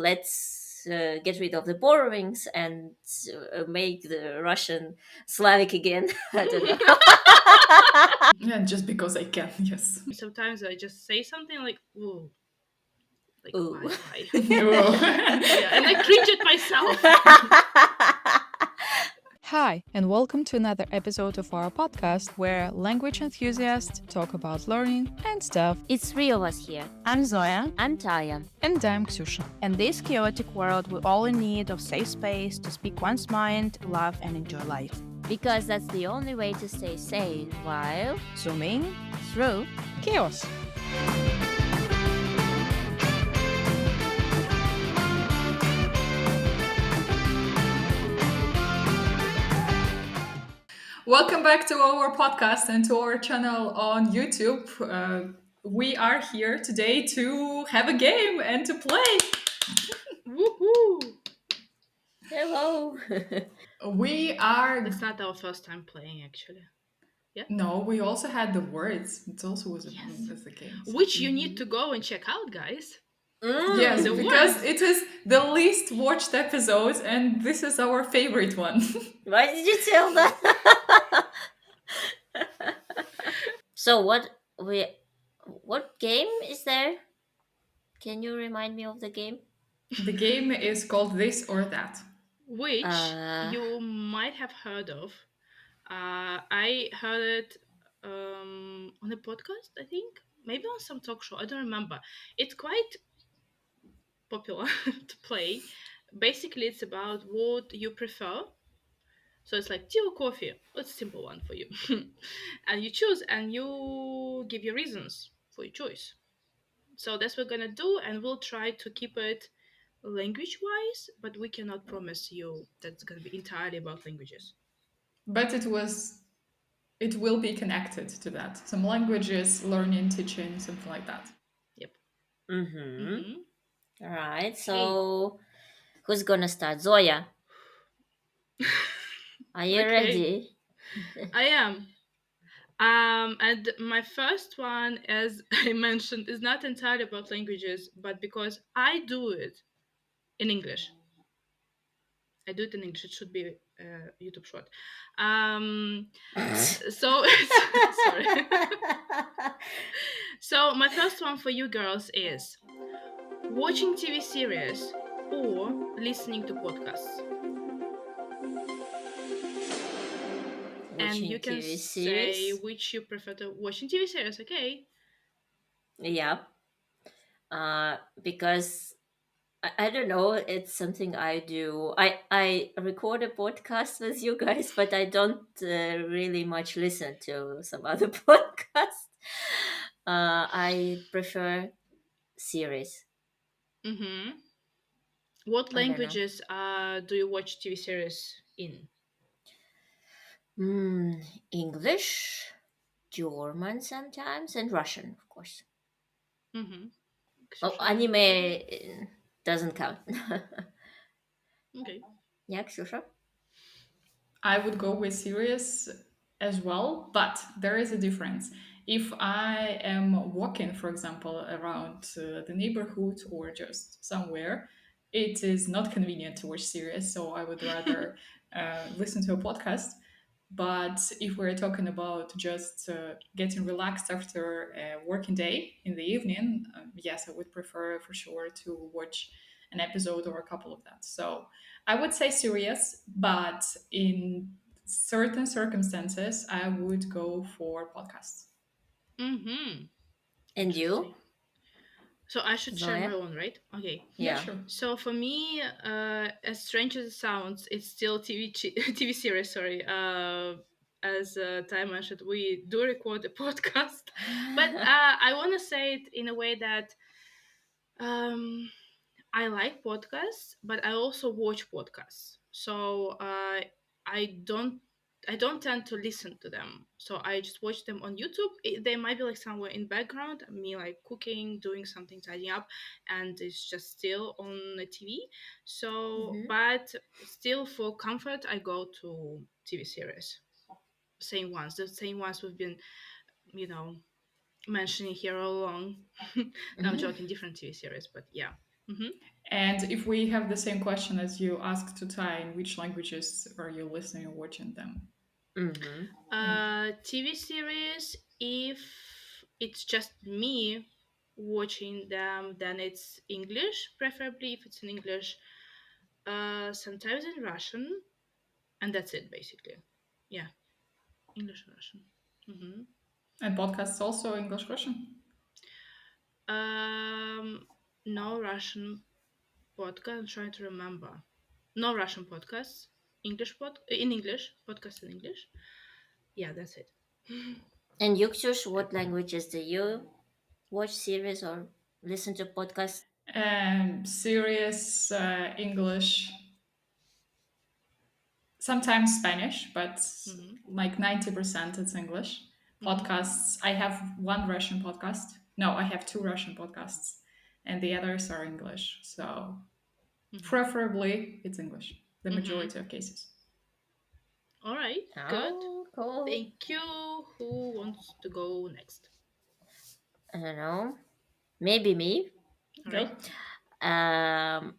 let's get rid of the borrowings and make the Russian Slavic again. I don't know. Yeah, just because I can, yes. Sometimes I just say something like, "Ooh, like Ooh. why?" Oh. Yeah, and I cringe at myself. Hi, and welcome to another episode of our podcast where language enthusiasts talk about learning and stuff. It's three of us here. I'm Zoya. I'm Taya. And I'm Ksusha. In this chaotic world, we're all in need of safe space to speak one's mind, laugh, and enjoy life. Because that's the only way to stay sane while Zooming through Chaos. Welcome back to our podcast and to our channel on YouTube. We are here today to have a game and to play. Woohoo! hello. We are. It's not our first time playing, actually. No, we also had the words. It also was Yes. as a game. Which you need to go and check out, guys. Yes, The because words. it is the least watched episode, and this is our favorite one. Why did you tell that? So what game is there? Can you remind me of the game? The game is called This or That. Which Uh. you might have heard of. I heard it on a podcast, I think. Maybe on some talk show. I don't remember. It's quite popular to play. Basically, it's about what you prefer. So it's like tea or coffee. It's a simple one for you. And you choose and you give your reasons for your choice. So that's what we're gonna do, and we'll try to keep it language wise, but we cannot promise you that it's gonna be entirely about languages. But it will be connected to that. Some languages, learning, teaching, something like that. Yep. Mm-hmm. Hmm. All right. So who's gonna start? Zoya. Are you Okay. ready? I am. And my first one, as I mentioned, is not entirely about languages, but because I do it in English. I do it in English. It should be YouTube short. So sorry. So my first one for you girls is watching TV series or listening to podcasts. And you can TV say series? which you prefer to watching TV series, okay? Yeah. Because I don't know, it's something I do. I record a podcast with you guys, but I don't really much listen to some other podcast. I prefer series. Mm-hmm. What I don't know. languages do you watch TV series in? English, German sometimes, and Russian, of course. Mm-hmm. Oh, Ksusha? anime doesn't count. Okay. Yeah, Ksusha? I would go with series as well, but there is a difference. If I am walking, for example, around the neighborhood or just somewhere, it is not convenient to watch series, so I would rather listen to a podcast. But if we're talking about just getting relaxed after a working day in the evening, yes, I would prefer for sure to watch an episode or a couple of that. So I would say serious, but in certain circumstances, I would go for podcasts. Mm-hmm. And you, Interesting. So I should share my Zoya? own, right? Okay. Yeah, Yeah. sure. So for me, as strange as it sounds, it's still TV series. Sorry. As Ty mentioned, we do record a podcast, but I want to say it in a way that um, I like podcasts, but I also watch podcasts. So I don't tend to listen to them. So I just watch them on YouTube. They might be like somewhere in background, me like cooking, doing something, tidying up, and it's just still on the TV. So, Mhm. but still for comfort, I go to TV series. Same ones, the same ones we've been, mentioning here all along. No, I'm Mhm. joking, different TV series, but yeah. Mm-hmm. And if we have the same question as you asked to Thai, in which languages are you listening or watching them? Mm-hmm. TV series, if it's just me watching them, then it's English, preferably if it's in English. Sometimes in Russian, and that's it basically. Yeah, English and Russian. Mm-hmm. And podcasts also English Russian? Um, no Russian podcast. I'm trying to remember. No Russian podcasts. English in English podcast in English. Yeah, that's it. And Yukchush, what languages do you watch series or listen to podcasts? Serious English, sometimes Spanish, but Mm-hmm. like 90% it's English. Mm-hmm. Podcasts, I have one Russian podcast. No, I have two Russian podcasts, and the others are English. So Mm-hmm. preferably it's English, the Mm-hmm. majority of cases. All right, good. Oh, cool. Thank you. Who wants to go next? I don't know. Maybe me. All Go. right.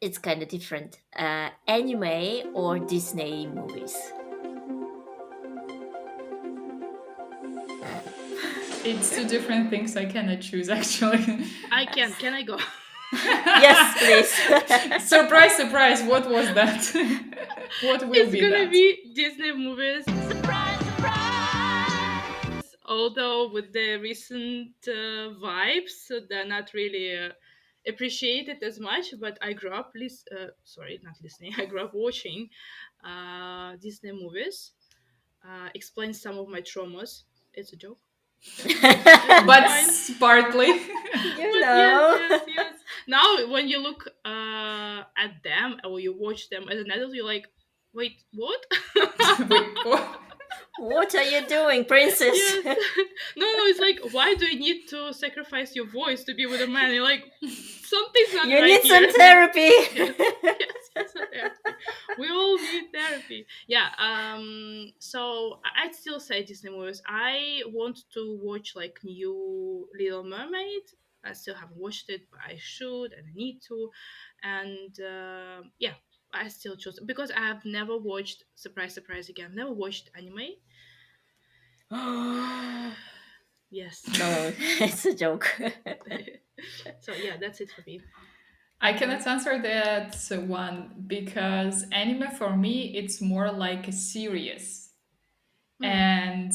It's kind of different. Anime or Disney movies? It's two different things I cannot choose actually. I can. Can I go? Yes, please. Surprise, surprise, what was that? What will It's be gonna that? be Disney movies. Surprise, surprise! Although with the recent vibes, they're not really appreciated as much. But I grew up, sorry, not listening. I grew up watching Disney movies. Explains some of my traumas. It's a joke. It's But fine. partly. You But yes, know. yes, yes. Now, when you look at them or you watch them as an adult, you're like, wait, what? Wait, what? What are you doing, princess? Yes. No, it's like, why do you need to sacrifice your voice to be with a man? You're like, something's not You right need some here. therapy. Yes, yes, therapy. We all need therapy. Yeah. So I'd still say Disney movies. I want to watch like new Little Mermaid. I still haven't watched it, but I should and I need to. And yeah, I still choose because I have never watched. Surprise, surprise again. Never watched anime. No, Yes. it's a joke. So yeah, that's it for me. I cannot answer that one because anime for me it's more like a series. Hmm. And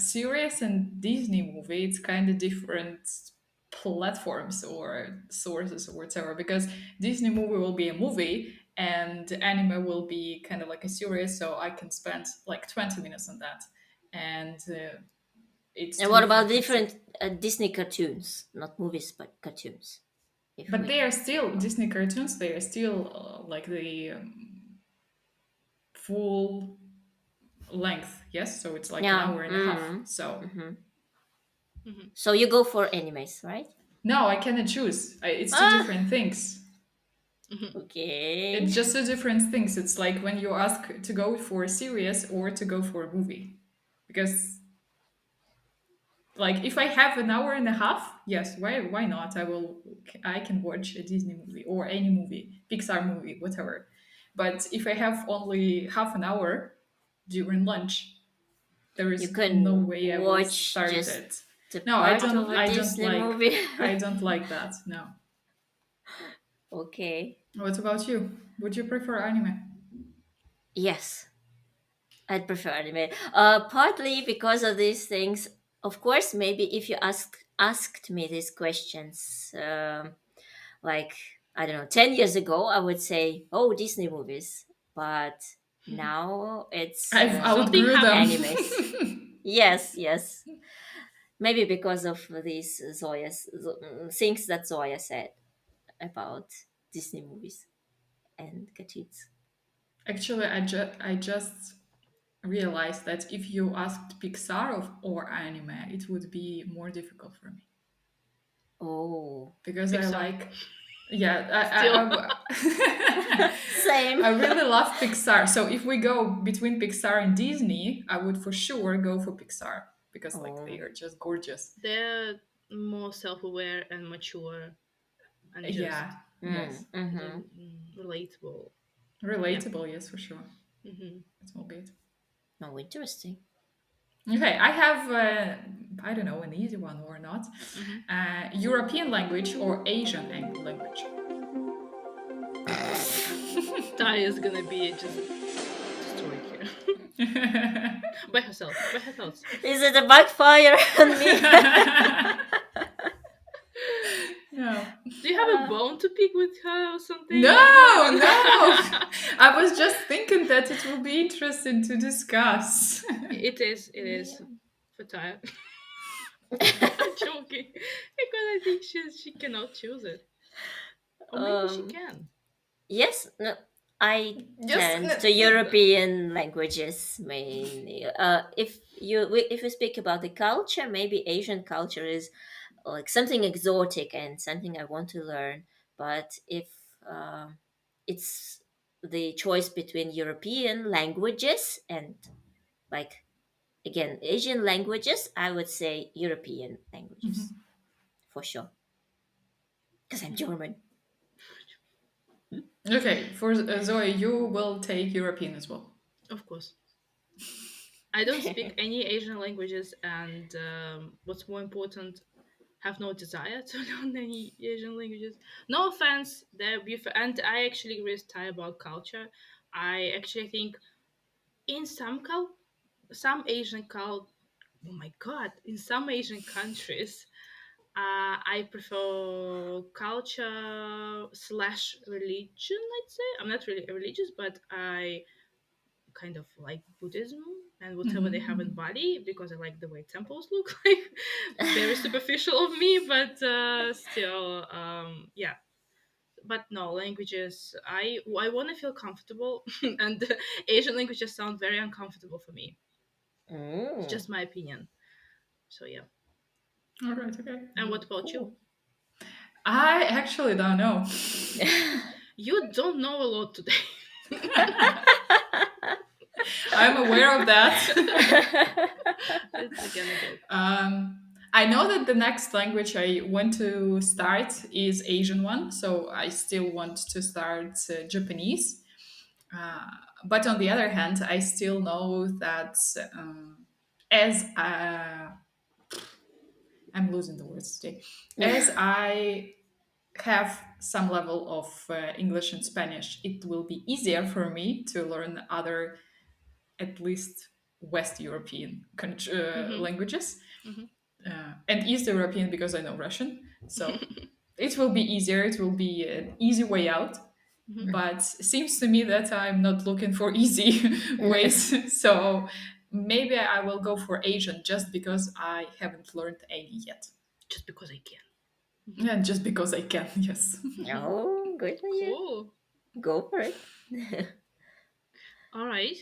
series and Disney movie it's kind of different platforms or sources or whatever because Disney movie will be a movie and anime will be kind of like a series, so I can spend like 20 minutes on that. And it's And two what about different things. different Disney cartoons? Not movies, but cartoons. If But we. they are still Disney cartoons. They are still like the full length. Yes, so it's like an Yeah. hour and a half. Mm-hmm. So Mm-hmm. Hmm. So you go for animes, right? no, I cannot choose. It's two Ah, different things. Hmm. okay. It's just two different things. It's like when you ask to go for a series or to go for a movie, because like if I have an hour and a half, yes, why not? I can watch a Disney movie or any movie, Pixar movie, whatever. But if I have only half an hour during lunch, there You is no can way I will watch start just it. the No, part of a I don't Disney like movie. I don't like that. No. Okay. What about you? Would you prefer anime? Yes, I'd prefer anime. Partly because of these things. Of course, maybe if you asked me these questions, like I don't know, 10 years ago, I would say, "Oh, Disney movies," but now it's I've Something outgrew them. happened. animes. Yes, yes. Maybe because of these things that Zoya said about Disney movies and cartoons. Actually, I just realized that if you asked Pixar or anime, it would be more difficult for me Oh, because I Pixar. like, yeah, Still. same. I really love Pixar. So if we go between Pixar and Disney, I would for sure go for Pixar because like they Oh, are just gorgeous. They're more self-aware and mature and Yeah, just. Mm, Yes. mm-hmm. Relatable. Yeah. Relatable, yes, for sure. Hmm. It will be it. Oh, interesting. Okay, I have, I don't know, an easy one or not. Hmm. European language or Asian language? Ty is gonna be just destroyed here by herself, by her thoughts. Is it a backfire on me? No. Do you have a bone to pick with her or something? No, no. I was just thinking that it will be interesting to discuss. It is. It Yeah. is for Ty. I'm joking because I think she cannot choose it, or maybe she Um, can. yes, no, I Just tend to European languages mainly. If we speak about the culture, maybe Asian culture is like something exotic and something I want to learn. But if it's the choice between European languages and like again Asian languages, I would say European languages for sure because I'm Mhm. German. okay. For Zoe, you will take European as well. Of course. I don't speak any Asian languages, and what's more important, have no desire to learn any Asian languages. No offense, they're beautiful, and I actually agree with Ty about culture. I actually think in some Asian oh my god, in some Asian countries, I prefer culture slash religion. I'd say I'm not really religious, but I kind of like Buddhism and whatever they have in Bali because I like the way temples look like. Very superficial of me, but still, yeah. But no, languages. I want to feel comfortable, and Asian languages sound very uncomfortable for me. It's Mm, just my opinion. So yeah. All right. Okay. And what about you? cool. I actually don't know. You don't know a lot today. I'm aware of that. It's again a joke. I know that the next language I want to start is Asian one, so I still want to start Japanese. Uh, but on the other hand, I still know that as I'm losing the words today, as I have some level of English and Spanish, it will be easier for me to learn other, at least West European Mm-hmm. languages, Mm-hmm. and East European because I know Russian. So it will be easier. It will be an easy way out. Mm-hmm. But seems to me that I'm not looking for easy ways. So maybe I will go for Asian just because I haven't learned any yet. Just because I can. And just because I can, yes. Oh, good for you. Cool. Go for it. All right.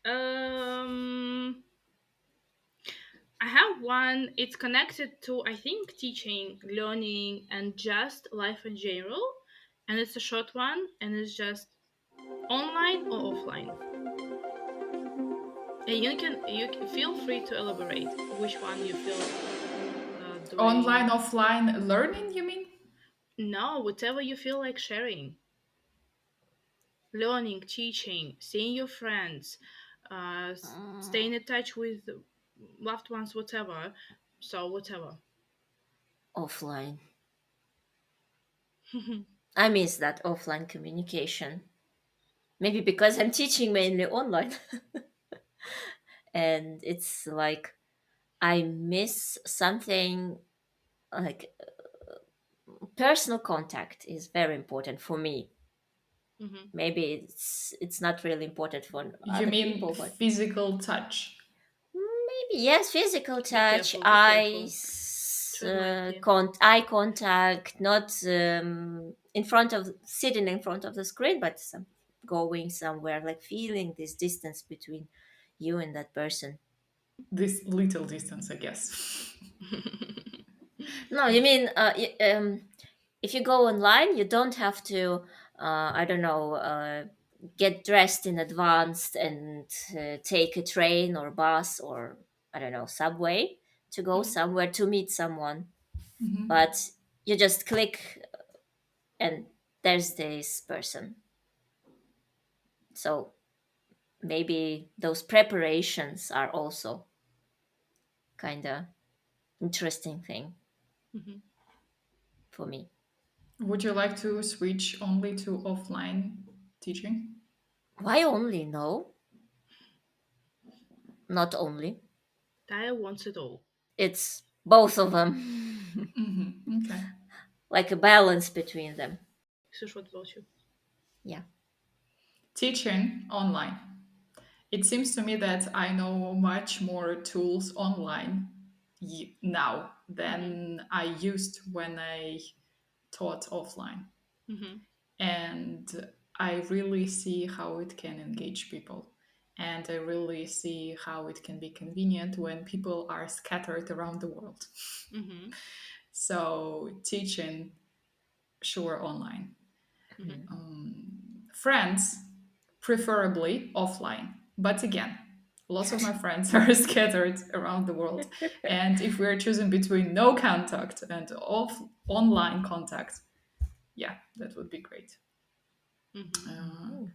Um, I have one. It's connected to, I think, teaching, learning, and just life in general. And it's a short one, and it's just online or offline. And you can feel free to elaborate which one you feel doing. Online, offline learning, you mean? No, whatever you feel like sharing. Learning, teaching, seeing your friends, staying in touch with loved ones, whatever. So whatever. Offline. I miss that offline communication. Maybe because I'm teaching mainly online. And it's like I miss something like personal contact is very important for me. Hmm. Maybe it's not really important for You other mean people, but physical touch? maybe yes, physical Be touch, careful, be careful. Tread lightly. eye contact, not in front of sitting in front of the screen, but going somewhere, like feeling this distance between you and that person. This little distance, I guess. No, you mean if you go online, you don't have to, I don't know, get dressed in advance and take a train or bus or I don't know subway to go Mhm. somewhere to meet someone. Mhm. But you just click and there's this person. So maybe those preparations are also kind of interesting thing Hmm. for me. Would you like to switch only to offline teaching? Why only? No, not only. Taya wants it all. It's both of them. Okay. Like a balance between them. So what about you? Yeah. Teaching online. It seems to me that I know much more tools online now than I used when I taught offline. Hmm. And I really see how it can engage people. And I really see how it can be convenient when people are scattered around the world. Hmm. So, teaching, sure, online. Hmm. Friends, preferably offline. But again, lots of my friends are scattered around the world. And if we're choosing between no contact and online contact, yeah, that would be great. Hmm. Uh, Mhm.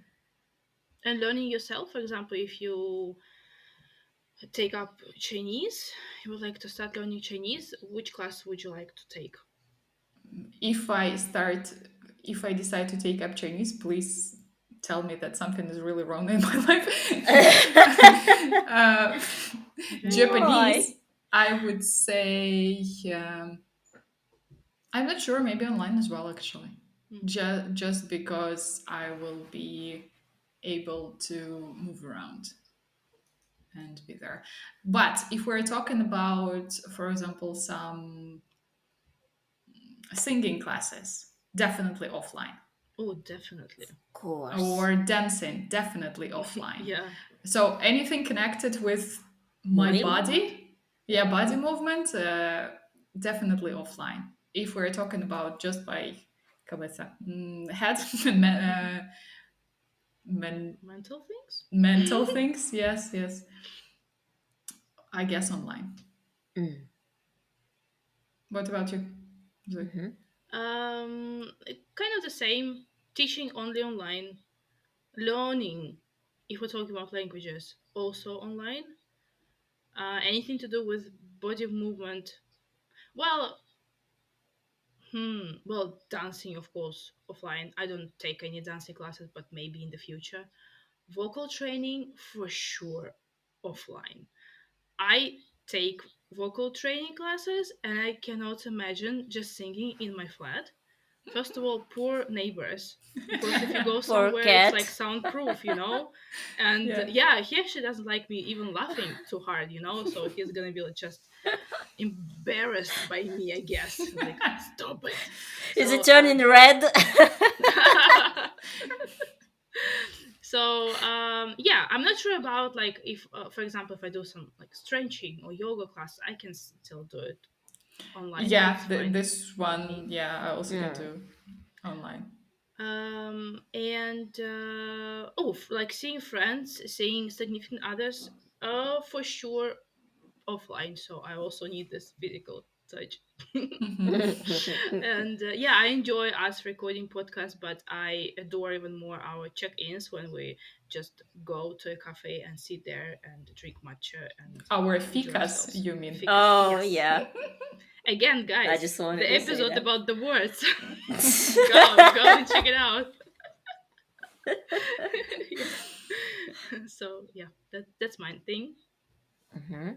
And learning yourself, for example, if you take up Chinese, you would like to start learning Chinese, which class would you like to take? if I start, if I decide to take up Chinese, please tell me that something is really wrong in my life. uh, Okay. Japanese, Why? I would say, I'm not sure, maybe online as well, actually. Mm. Just because I will be able to move around and be there. But if we're talking about, for example, some singing classes, definitely offline. Oh, definitely. Of course. Or dancing, definitely offline. Yeah. So anything connected with my Body movement? body, yeah, body movement, definitely offline. If we're talking about just by cabeça, head, men, Mental things? mental things, yes, yes, I guess online. Mm. What about you? Zoe? Hmm. Kind of the same. Teaching only online. Learning, if we're talking about languages, also online. Anything to do with body movement. Well, well, dancing, of course, offline. I don't take any dancing classes, but maybe in the future. Vocal training, for sure, offline. I take vocal training classes and I cannot imagine just singing in my flat. First of all, poor neighbors. Because if you go Poor somewhere, it's like cat. soundproof, you know? And Yeah. yeah, he actually doesn't like me even laughing too hard, you know? So he's gonna be like just embarrassed by me, I guess. Like, stop it. Is it So, turning red? so yeah, I'm not sure about like if, for example, if I do some like stretching or yoga class, I can still do it online. Yeah, It's fine this with me. one, yeah, I also can Mm. do online. And like seeing friends, seeing significant others, for sure offline. So I also need this physical touch. And yeah, I enjoy us recording podcasts, but I adore even more our check-ins when we just go to a cafe and sit there and drink matcha and Our enjoy ficas, ourselves. you mean? Ficus, Oh, yes. yeah. Again, I guys, just wanted the to say episode that. about the words. Go and check it out. Yeah. So yeah, that's my thing. Hmm.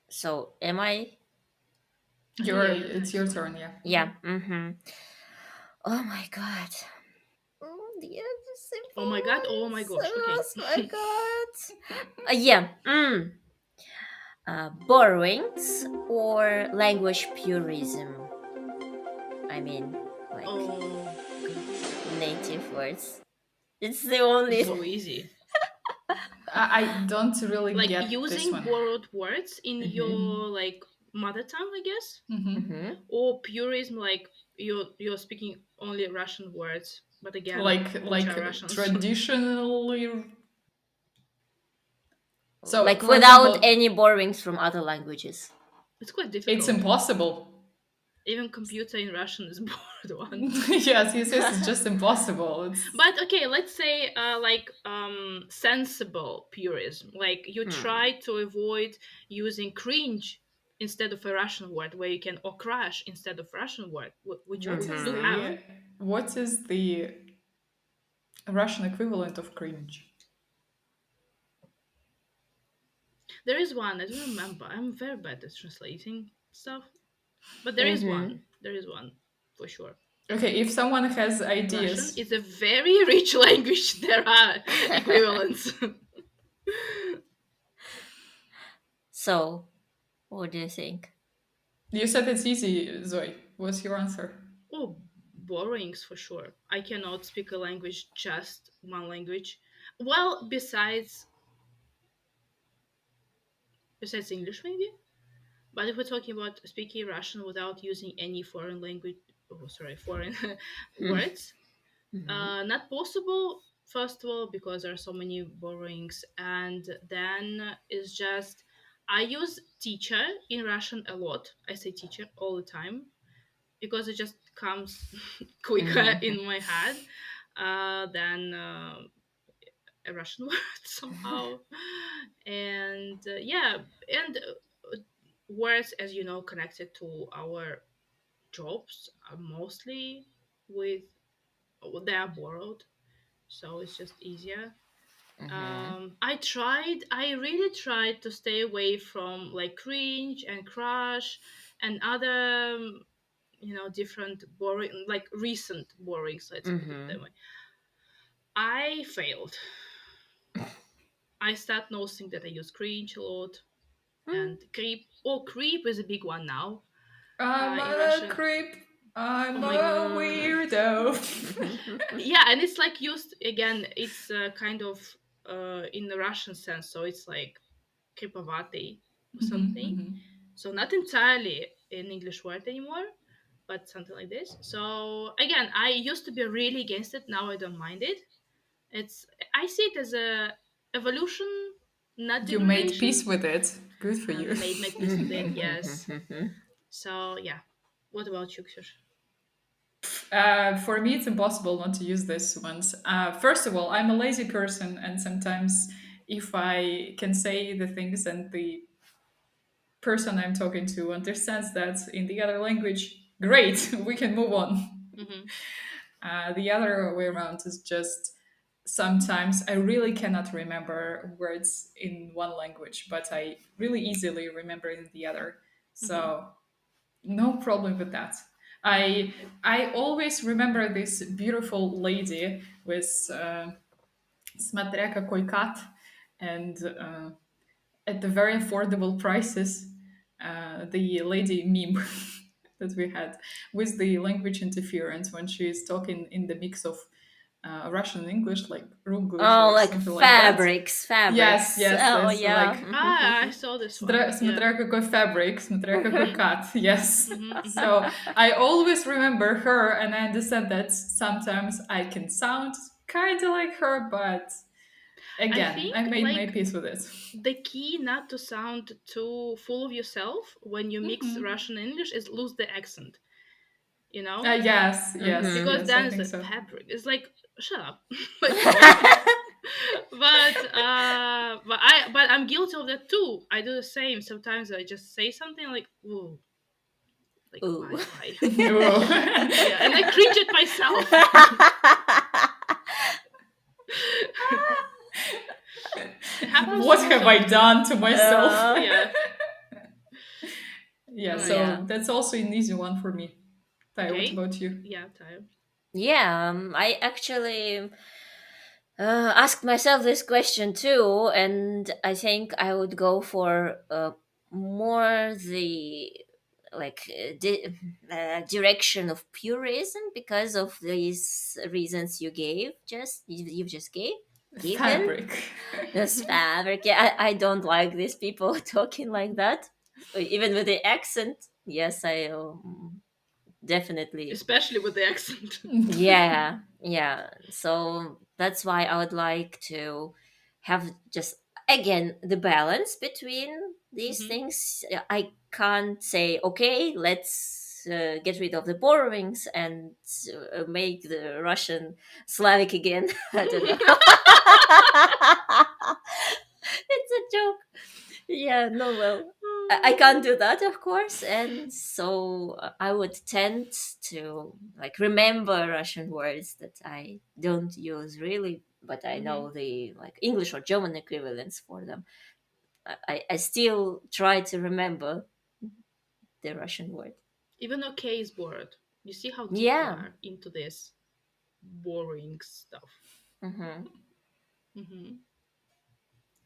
So, am I? Yeah, It's Thais your turn. turn, yeah. Yeah. Hmm. Oh my god. The Oh simple my god. Oh my ones. gosh. Okay. Oh my god. Yeah. Borrowings or language purism. I mean, like Oh god. native words. It's the only. So easy. I don't really Like get this using one. borrowed words in Hmm. your like mother tongue, I guess, Hmm. Hmm. or purism, like you're speaking only Russian words, but again, which are Like Russians? traditionally. So, Like for without example, any borrowings from other languages. It's quite it's difficult. impossible. Even computer in Russian is bored one. Yes, yes, it's just impossible. It's But okay, let's say like sensible purism. Like you Hmm. try to avoid using cringe instead of a Russian word, where you can, or crash instead of Russian word, which what we is do have. Mm-hmm. the Russian equivalent of cringe? There is one, I don't remember. I'm very bad at translating stuff. But there is Mm-hmm. one. There is one for sure. Okay, if someone has Russian ideas, is a very rich language. There are equivalents. So, what do you think? you said it's easy, Zoe. What's your answer? Oh, borrowings for sure. I cannot speak a language, just one language. Well, besides English maybe. But if we're talking about speaking Russian without using any foreign language, oh sorry, foreign words, Mm-hmm. not possible. First of all, because there are so many borrowings, and then it's just I use teacher in Russian a lot. I say teacher all the time because it just comes quicker Mm-hmm. in my head than a Russian word somehow. And yeah, and words, as you know, connected to our jobs are mostly with they are borrowed, so it's just easier. Mm-hmm. I really tried to stay away from like cringe and crush and other different boring, like recent borrowings, let's put it Mm-hmm. that way. I failed. I start noticing that I use cringe a lot and creep. Oh, creep is a big one now I'm in a Russian. creep. Oh I'm my a Mm. weirdo. yeah, and it's like used again, it's kind of in the Russian sense, so it's like kripovati or something, so not entirely an English word anymore, but something like this. So again, I used to be really against it, now I don't mind it. It's I see it as a evolution, not You made degradation. peace with it. Good for you. Made my peace with it, yes. So yeah, what about you, Ksyush? For me, it's impossible not to use this once. First of all, I'm a lazy person, and sometimes if I can say the things and the person I'm talking to understands that in the other language, great, we can move on. Mm-hmm. The other way around is just sometimes I really cannot remember words in one language, but I really easily remember in the other. Mm-hmm. So no problem with that. I I always remember this beautiful lady with смотря какой cut and at the very affordable prices. The lady meme that we had with the language interference when she is talking in the mix of Russian and English, like Ruglish Oh, or like something like that. fabrics, Yes, fabrics. yes, Oh, that's yeah. like Ah, I saw this one. Yeah. смотря какой fabric, смотря какой cut. Yes. Mm-hmm, mm-hmm. So I always remember her, and I understand that sometimes I can sound kind of like her, but I again, I think made my like peace with it. the key not to sound too full of yourself when you mix Russian and English is lose the accent, you know? Yes, yes, Mm-hmm. Because yes, I then it's think a so. fabric. It's like shut up. Like why? But I'm guilty of that too. I do the same. Sometimes I just say something like, "Whoa, like Ooh. why?" Oh. Yeah, and I cringe at myself. It happens What to me have so I often. done to myself? Yeah. Yeah, All right. so Yeah. that's also an easy one for me. Tai, what Okay. about you? Yeah, Tayo. Yeah, I actually asked myself this question too, and I think I would go for more the direction of purism because of these reasons you gave. You just gave given Fabric. this fabric. Yeah, I don't like these people talking like that, even with the accent. Yes, I definitely. Especially with the accent. Yeah, yeah. So that's why I would like to have just again the balance between these Mm-hmm. things. I can't say, okay, let's get rid of the borrowings and make the Russian Slavic again. I don't know. It's a joke. Yeah, no, well, I can't do that, of course, and so I would tend to like remember Russian words that I don't use really, but I Mhm. know the like English or German equivalents for them. I still try to remember the Russian word. Even okay is bored. You see how deep we Yeah. are into this boring stuff. Mm-hmm. Hmm.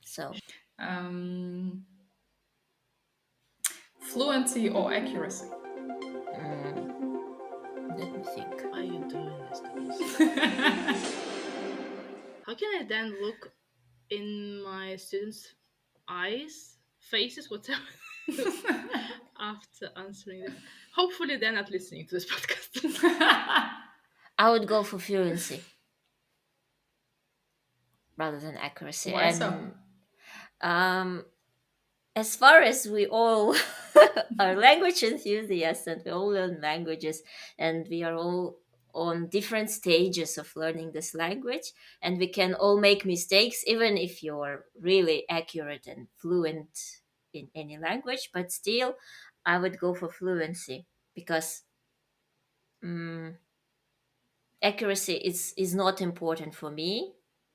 So, Um, Fluency or accuracy? let me think. Why are you doing this to us? How can I then look in my students' eyes, faces, whatever, after answering this? Hopefully, they're not listening to this podcast. I would go for fluency rather than accuracy, Why so? and um, as far as we all are language enthusiasts and we all learn languages and we are all on different stages of learning this language and we can all make mistakes even if you're really accurate and fluent in any language, but still I would go for fluency because um, accuracy is not important for me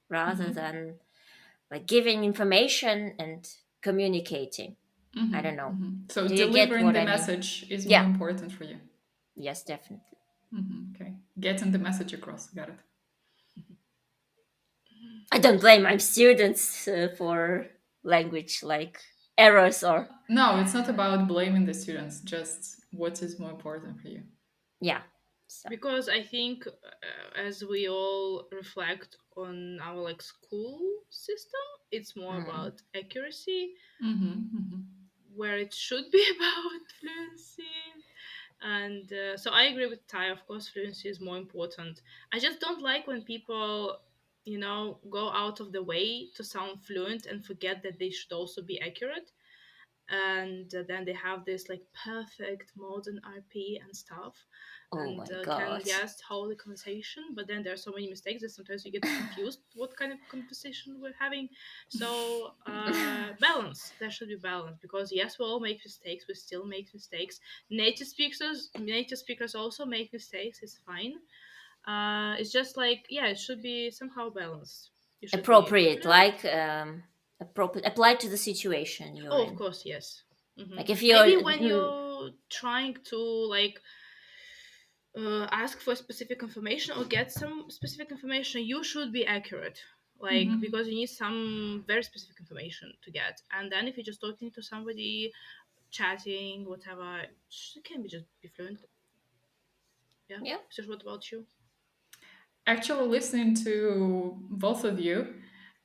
rather Mm-hmm. than like giving information and communicating. I don't know. So Do you get delivering what the I mean? message is more Yeah. important for you. Yes, definitely. Okay, getting the message across. Got it. I don't blame my students for language like errors or No, it's not about blaming the students. Just what is more important for you. yeah. So Because I think, as we all reflect on our like school system, it's more mm, about accuracy, Mm-hmm. where it should be about fluency. And so I agree with Ty. Of course, fluency is more important. I just don't like when people, go out of the way to sound fluent and forget that they should also be accurate. And then they have this like perfect modern RP and stuff, oh and my can god. just hold the conversation. But then there are so many mistakes that sometimes you get confused what kind of conversation we're having. So balance. There should be balance, because yes, we all make mistakes. We still make mistakes. Native speakers also make mistakes. It's fine. It's just like, yeah, it should be somehow balanced. You should be Appropriate, fluent. like appropriate applied to the situation you're Oh, of in. course, yes. Like if Maybe you're when you're trying to like ask for specific information or get some specific information, you should be accurate. Like, Mm-hmm. because you need some very specific information to get. And then if you're just talking to somebody, chatting, whatever, you can be just be fluent. Yeah. yeah. So what about you? Actually, listening to both of you,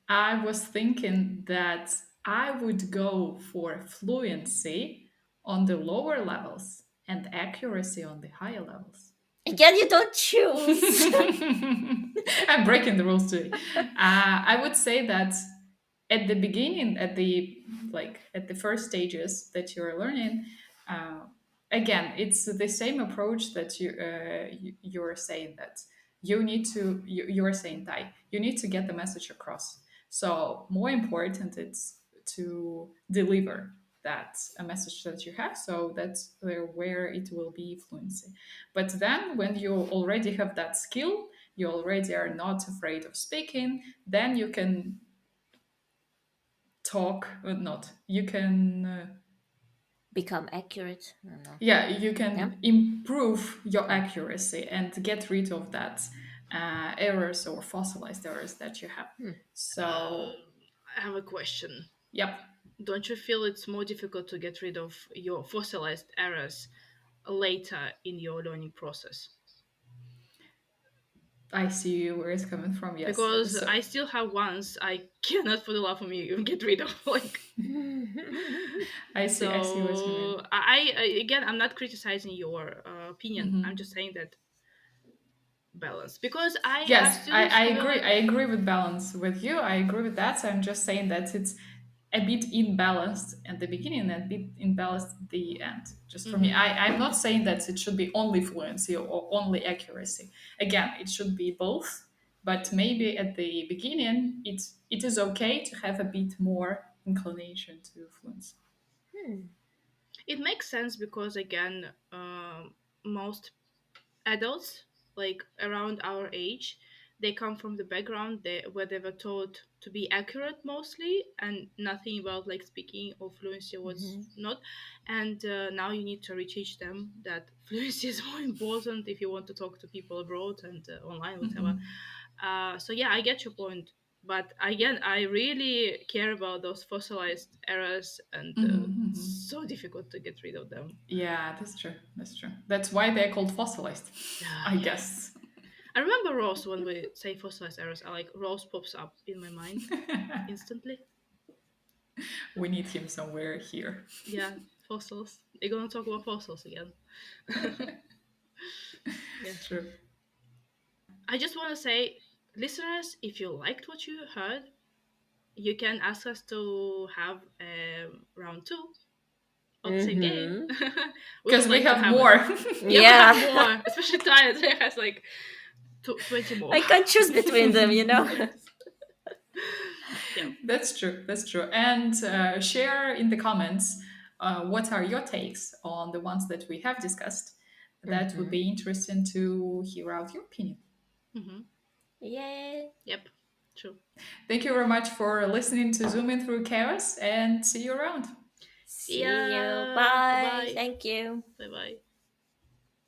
I was thinking that I would go for fluency on the lower levels and accuracy on the higher levels. Again, you don't choose. I'm breaking the rules today. I would say that at the beginning, at the first stages that you're learning, uh, again, it's the same approach that you're saying that you're saying that you need to get the message across. So more important, it's to deliver that a message that you have. So that's where it will be fluency. But then when you already have that skill, you already are not afraid of speaking, then you can talk, not you can Become accurate. I don't know. yeah, you Yeah. can improve your accuracy and get rid of that errors or fossilized errors that you have. Hmm. So I have a question. yep, Don't you feel it's more difficult to get rid of your fossilized errors later in your learning process? I see where it's coming from. Yes, Because so I still have ones I cannot for the life of me even get rid of. Like, I see what you so mean. again, I'm not criticizing your opinion. I'm just saying that balance, because I have Yes, students I who agree. learn. I agree with balance with you. I agree with that. So I'm just saying that it's a bit imbalanced at the beginning and a bit imbalanced at the end. Just for me, Mm-hmm. I'm not saying that it should be only fluency or only accuracy. Again, it should be both, but maybe at the beginning, it is okay to have a bit more inclination to fluency. Hmm. It makes sense because again, most adults like around our age, they come from the background where they were taught to be accurate mostly and nothing about like speaking or fluency was Mhm. not. And now you need to reteach them that fluency is more important if you want to talk to people abroad and online, whatever. Mhm. So yeah, I get your point, but again, I really care about those fossilized errors, and Mhm, it's mhm. so difficult to get rid of them. Yeah, that's true. That's true. That's why they're called fossilized, I Yeah. guess. I remember Rose when we say fossilized errors. I like Rose pops up in my mind instantly. We need him somewhere here. Yeah, fossils. You're gonna talk about fossils again. Yeah. True. I just want to say, listeners, if you liked what you heard, you can ask us to have round two of the same game. Mhm. We Because would we like to have have it. more. Yeah, we have Yeah. more, especially Tyler. He has like 20 more. I can't choose between them, you know. Yes. Yeah. That's true. That's true. And share in the comments what are your takes on the ones that we have discussed. That would Mhm. be interesting to hear out your opinion. Mm-hmm. Yay. Yep. True. Thank you very much for listening to Zooming Through Chaos and see you around. See See you. ya. Bye Bye. bye. Thank you. Bye bye.